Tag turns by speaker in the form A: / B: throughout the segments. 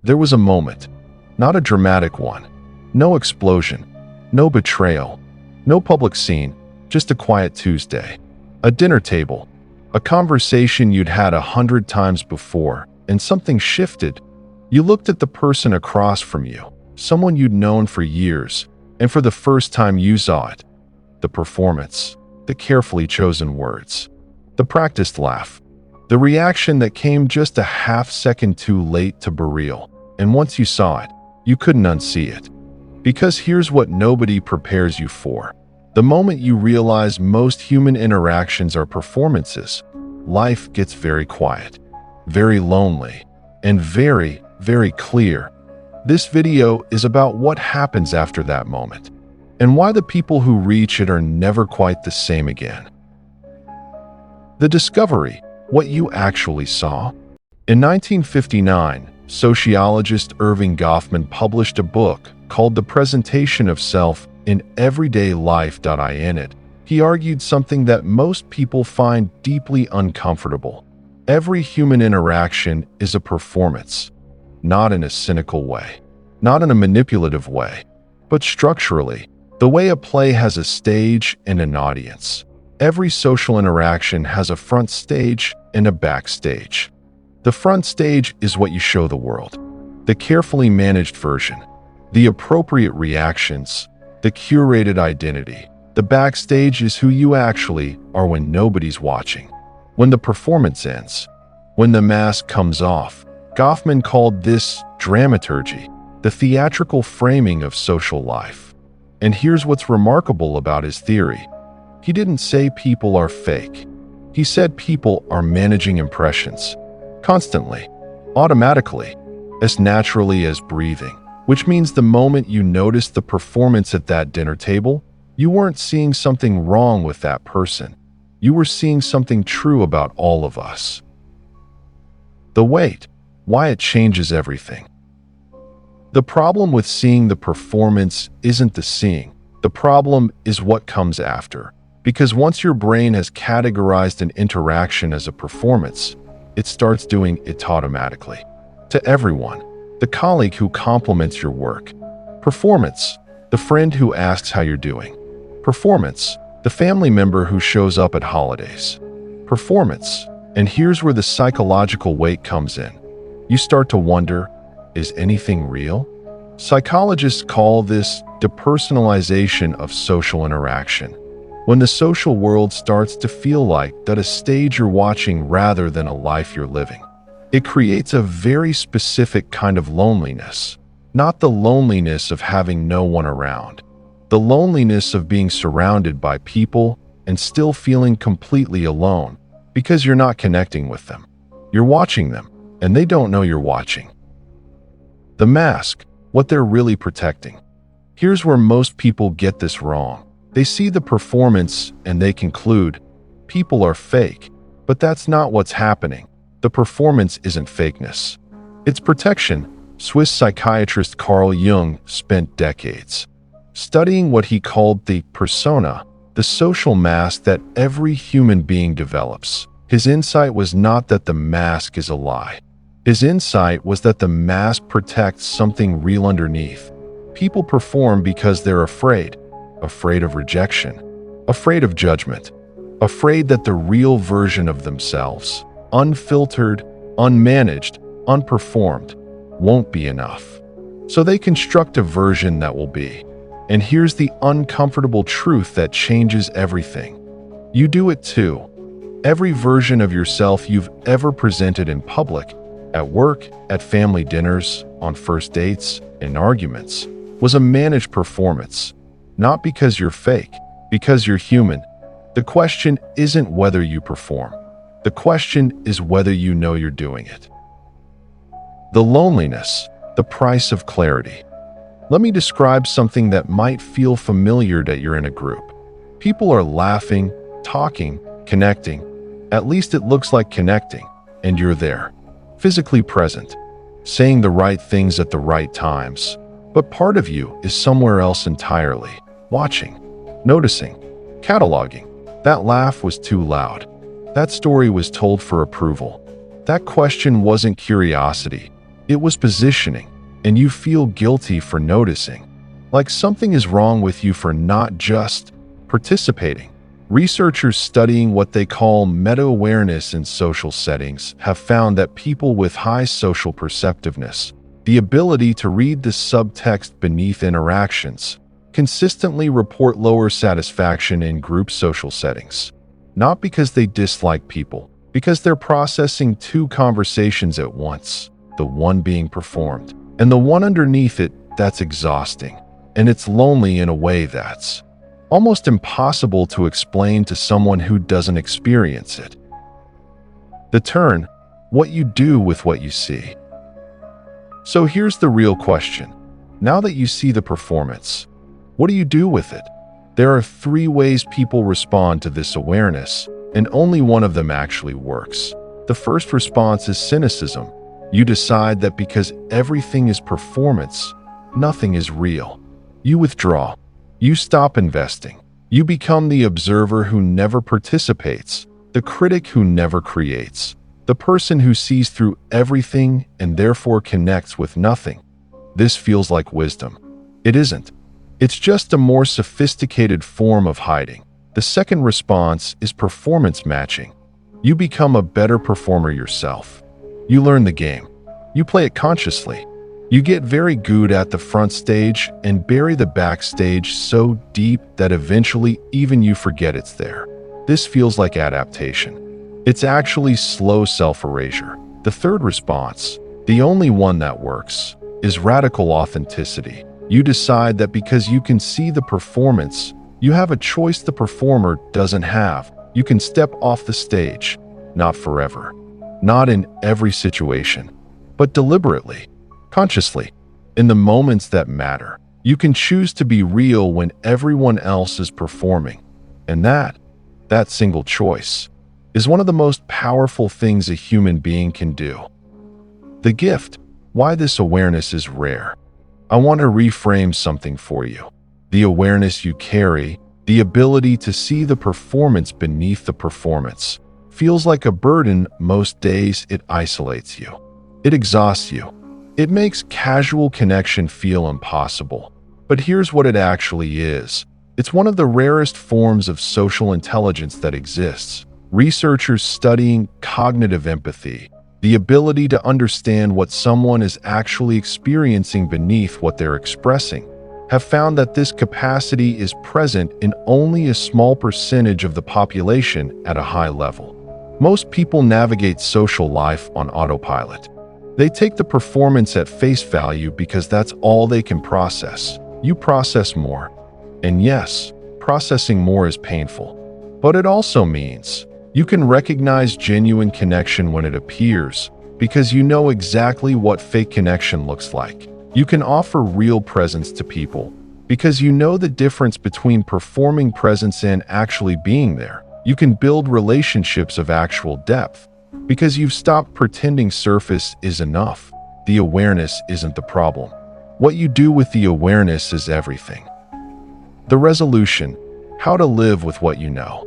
A: There was a moment, not a dramatic one, no explosion, no betrayal, no public scene, just a quiet Tuesday. A dinner table, a conversation you'd had 100 times before, and something shifted. You looked at the person across from you, someone you'd known for years, and for the first time you saw it. The performance, the carefully chosen words, the practiced laugh, the reaction that came just a half second too late to be real. And once you saw it, you couldn't unsee it. Because here's what nobody prepares you for. The moment you realize most human interactions are performances, life gets very quiet, very lonely, and very, very clear. This video is about what happens after that moment, and why the people who reach it are never quite the same again. The discovery, what you actually saw. In 1959, sociologist Erving Goffman published a book called The Presentation of Self in Everyday Life. In it, he argued something that most people find deeply uncomfortable. Every human interaction is a performance, not in a cynical way, not in a manipulative way, but structurally, the way a play has a stage and an audience. Every social interaction has a front stage and a backstage. The front stage is what you show the world, the carefully managed version, the appropriate reactions, the curated identity. The backstage is who you actually are when nobody's watching, when the performance ends, when the mask comes off. Goffman called this dramaturgy, the theatrical framing of social life. And here's what's remarkable about his theory. He didn't say people are fake. He said people are managing impressions, constantly, automatically, as naturally as breathing. Which means the moment you noticed the performance at that dinner table, you weren't seeing something wrong with that person. You were seeing something true about all of us. The wait, why it changes everything. The problem with seeing the performance isn't the seeing. The problem is what comes after. Because once your brain has categorized an interaction as a performance, it starts doing it automatically. To everyone. The colleague who compliments your work. Performance. The friend who asks how you're doing. Performance. The family member who shows up at holidays. Performance. And here's where the psychological weight comes in. You start to wonder, is anything real? Psychologists call this depersonalization of social interaction. When the social world starts to feel like that a stage you're watching rather than a life you're living. It creates a very specific kind of loneliness, not the loneliness of having no one around, the loneliness of being surrounded by people and still feeling completely alone because you're not connecting with them. You're watching them, and they don't know you're watching. The mask, what they're really protecting. Here's where most people get this wrong. They see the performance and they conclude, people are fake, but that's not what's happening. The performance isn't fakeness. It's protection. Swiss psychiatrist Carl Jung spent decades studying what he called the persona, the social mask that every human being develops. His insight was not that the mask is a lie. His insight was that the mask protects something real underneath. People perform because they're afraid of rejection, afraid of judgment, afraid that the real version of themselves, unfiltered, unmanaged, unperformed, won't be enough. So they construct a version that will be. And here's the uncomfortable truth that changes everything. You do it too. Every version of yourself you've ever presented in public, at work, at family dinners, on first dates, in arguments, was a managed performance. Not because you're fake, because you're human. The question isn't whether you perform. The question is whether you know you're doing it. The loneliness, the price of clarity. Let me describe something that might feel familiar that you're in a group. People are laughing, talking, connecting. At least it looks like connecting, and you're there, physically present, saying the right things at the right times. But part of you is somewhere else entirely, watching, noticing, cataloging. That laugh was too loud. That story was told for approval. That question wasn't curiosity. It was positioning, and you feel guilty for noticing. Like something is wrong with you for not just participating. Researchers studying what they call meta-awareness in social settings have found that people with high social perceptiveness, the ability to read the subtext beneath interactions, consistently report lower satisfaction in group social settings. Not because they dislike people, because they're processing two conversations at once, the one being performed, and the one underneath it that's exhausting. And it's lonely in a way that's almost impossible to explain to someone who doesn't experience it. The turn, what you do with what you see. So here's the real question. Now that you see the performance, what do you do with it? There are three ways people respond to this awareness, and only one of them actually works. The first response is cynicism. You decide that because everything is performance, nothing is real. You withdraw. You stop investing. You become the observer who never participates, the critic who never creates, the person who sees through everything and therefore connects with nothing. This feels like wisdom. It isn't. It's just a more sophisticated form of hiding. The second response is performance matching. You become a better performer yourself. You learn the game. You play it consciously. You get very good at the front stage and bury the backstage so deep that eventually even you forget it's there. This feels like adaptation. It's actually slow self-erasure. The third response, the only one that works, is radical authenticity. You decide that because you can see the performance, you have a choice the performer doesn't have. You can step off the stage, not forever, not in every situation, but deliberately. Consciously, in the moments that matter. You can choose to be real when everyone else is performing. And that single choice, is one of the most powerful things a human being can do. The gift, why this awareness is rare. I want to reframe something for you. The awareness you carry, the ability to see the performance beneath the performance, feels like a burden most days. It isolates you. It exhausts you. It makes casual connection feel impossible. But here's what it actually is. It's one of the rarest forms of social intelligence that exists. Researchers studying cognitive empathy, the ability to understand what someone is actually experiencing beneath what they're expressing, have found that this capacity is present in only a small percentage of the population at a high level. Most people navigate social life on autopilot. They take the performance at face value because that's all they can process. You process more. And yes, processing more is painful. But it also means you can recognize genuine connection when it appears because you know exactly what fake connection looks like. You can offer real presence to people because you know the difference between performing presence and actually being there. You can build relationships of actual depth because you've stopped pretending surface is enough. The awareness isn't the problem. What you do with the awareness is everything. The resolution, how to live with what you know.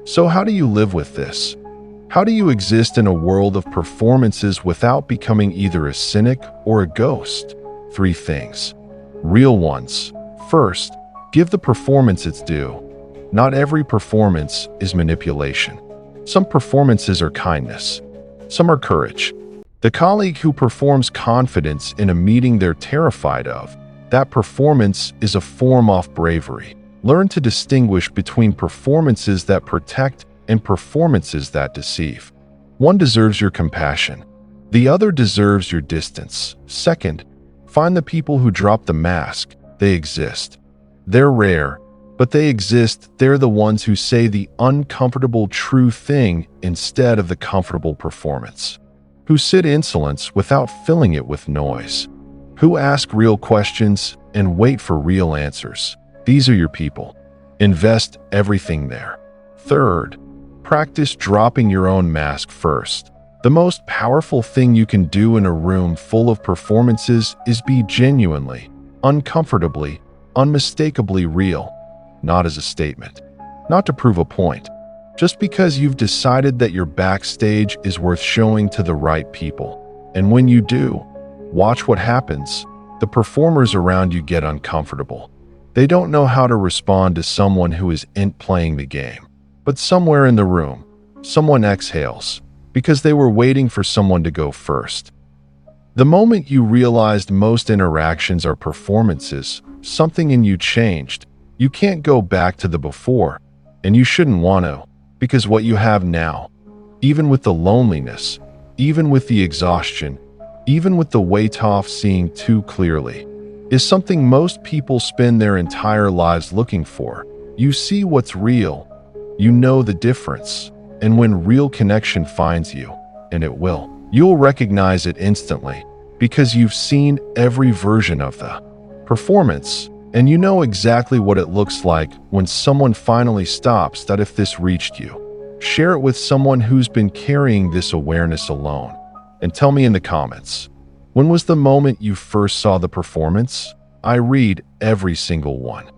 A: So how do you live with this? How do you exist in a world of performances without becoming either a cynic or a ghost? 3 things. Real ones. First, give the performance its due. Not every performance is manipulation. Some performances are kindness. Some are courage. The colleague who performs confidence in a meeting they're terrified of, that performance is a form of bravery. Learn to distinguish between performances that protect and performances that deceive. One deserves your compassion. The other deserves your distance. Second, find the people who drop the mask. They exist. They're rare, but they exist. They're the ones who say the uncomfortable true thing instead of the comfortable performance. Who sit insolence without filling it with noise. Who ask real questions and wait for real answers. These are your people. Invest everything there. Third, practice dropping your own mask first. The most powerful thing you can do in a room full of performances is be genuinely, uncomfortably, unmistakably real. Not as a statement, not to prove a point, just because you've decided that your backstage is worth showing to the right people. And when you do, Watch what happens. The performers around you get uncomfortable. They don't know how to respond to someone who isn't playing the game. But somewhere in the room, someone exhales because they were waiting for someone to go first. The moment you realized most interactions are performances, something in you changed. You can't go back to the before, and you shouldn't want to, because what you have now, even with the loneliness, even with the exhaustion, even with the weight off seeing too clearly, is something most people spend their entire lives looking for. You see what's real, you know the difference, and when real connection finds you, and it will, you'll recognize it instantly, because you've seen every version of the performance, and you know exactly what it looks like when someone finally stops. That if this reached you, share it with someone who's been carrying this awareness alone, and tell me in the comments, when was the moment you first saw the performance? I read every single one.